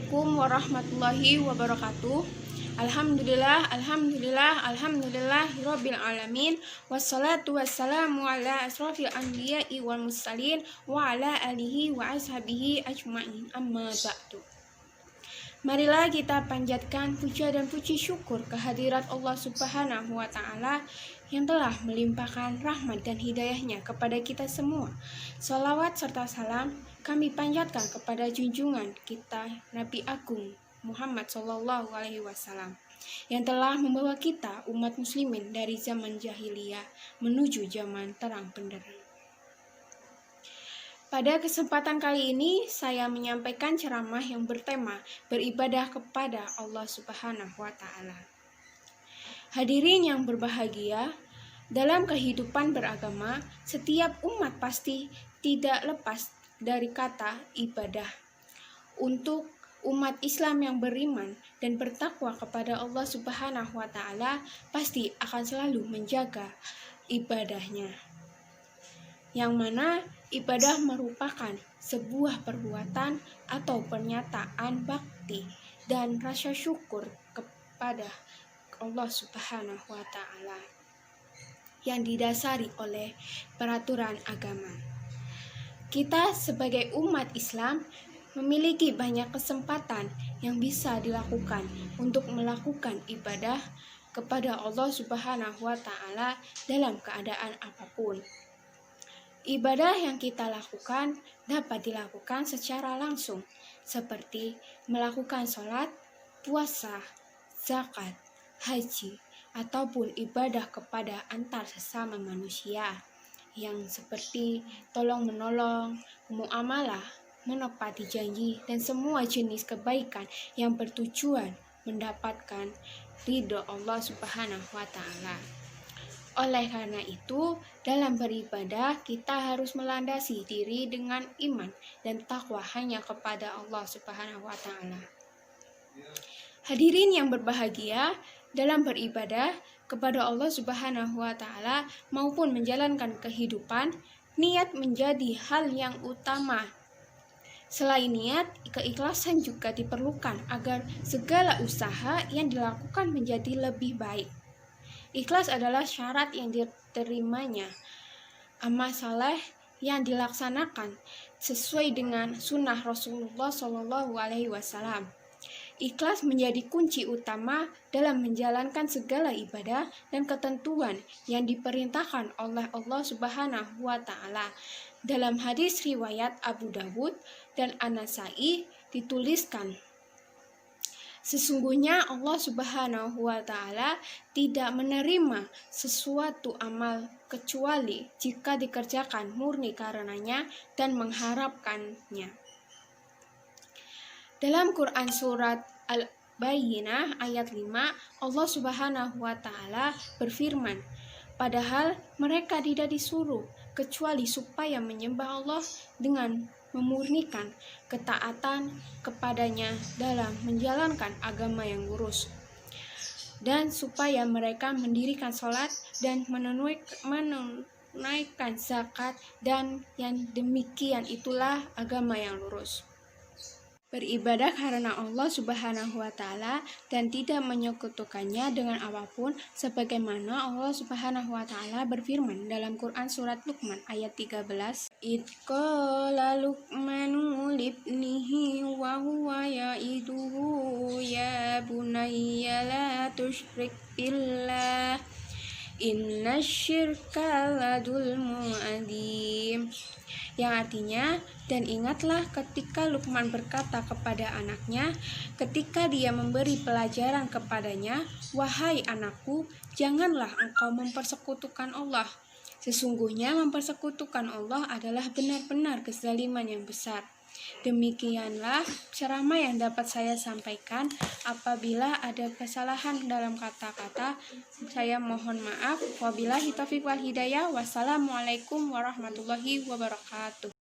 Assalamualaikum warahmatullahi wabarakatuh. Alhamdulillah, Rabbil alamin. Wassalatu wassalamu ala asrafil anbiya'i wal mursalin wa ala alihi wa ashabihi ajma'in. Amma ba'du. Marilah kita panjatkan puja dan puji syukur kehadirat Allah Subhanahu wa Ta'ala yang telah melimpahkan rahmat dan hidayahnya kepada kita semua. Salawat serta salam kami panjatkan kepada junjungan kita Nabi Agung Muhammad SAW yang telah membawa kita umat muslimin dari zaman jahiliyah menuju zaman terang benderang. Pada kesempatan kali ini, saya menyampaikan ceramah yang bertema beribadah kepada Allah Subhanahu wa Ta'ala. Hadirin yang berbahagia, dalam kehidupan beragama, setiap umat pasti tidak lepas dari kata ibadah. Untuk umat Islam yang beriman dan bertakwa kepada Allah Subhanahu wa Ta'ala, pasti akan selalu menjaga ibadahnya. Yang mana ibadah merupakan sebuah perbuatan atau pernyataan bakti dan rasa syukur kepada Allah Subhanahu wa Ta'ala yang didasari oleh peraturan agama. Kita sebagai umat Islam memiliki banyak kesempatan yang bisa dilakukan untuk melakukan ibadah kepada Allah Subhanahu wa Ta'ala dalam keadaan apapun. Ibadah yang kita lakukan dapat dilakukan secara langsung, seperti melakukan sholat, puasa, zakat, haji, ataupun ibadah kepada antar sesama manusia, yang seperti tolong-menolong, muamalah, menepati janji, dan semua jenis kebaikan yang bertujuan mendapatkan ridho Allah Subhanahu wa Ta'ala. Oleh karena itu, dalam beribadah kita harus melandasi diri dengan iman dan takwa hanya kepada Allah Subhanahu wa Ta'ala. Hadirin yang berbahagia, dalam beribadah kepada Allah Subhanahu wa Ta'ala maupun menjalankan kehidupan, niat menjadi hal yang utama. Selain niat, keikhlasan juga diperlukan agar segala usaha yang dilakukan menjadi lebih baik. Ikhlas adalah syarat yang diterimanya amal saleh yang dilaksanakan sesuai dengan sunnah Rasulullah SAW. Ikhlas menjadi kunci utama dalam menjalankan segala ibadah dan ketentuan yang diperintahkan oleh Allah Subhanahu wa Ta'ala. Dalam hadis riwayat Abu Dawud dan An-Nasai dituliskan, sesungguhnya Allah Subhanahu wa Ta'ala tidak menerima sesuatu amal kecuali jika dikerjakan murni karenanya dan mengharapkannya. Dalam Quran surat Al-Bayyinah ayat 5, Allah Subhanahu wa Ta'ala berfirman, padahal mereka tidak disuruh kecuali supaya menyembah Allah dengan memurnikan ketaatan kepadanya dalam menjalankan agama yang lurus, dan supaya mereka mendirikan sholat dan menunaikan zakat, dan yang demikian itulah agama yang lurus. Beribadah karena Allah Subhanahu wa Ta'ala dan tidak menyekutukannya dengan apapun, sebagaimana Allah Subhanahu wa Ta'ala berfirman dalam Quran surat Luqman ayat 13, Id qala Luqmanu libnihi wa huwa ya'iduhu ya bunayya la tusyrik billah innasyirka ladulmun adzim, yang artinya, dan ingatlah ketika Luqman berkata kepada anaknya ketika dia memberi pelajaran kepadanya, wahai anakku, janganlah engkau mempersekutukan Allah. Sesungguhnya mempersekutukan Allah adalah benar-benar kezaliman yang besar. Demikianlah ceramah yang dapat saya sampaikan. Apabila ada kesalahan dalam kata-kata, saya mohon maaf. Wabillahi taufiq wal hidayah. Wassalamualaikum warahmatullahi wabarakatuh.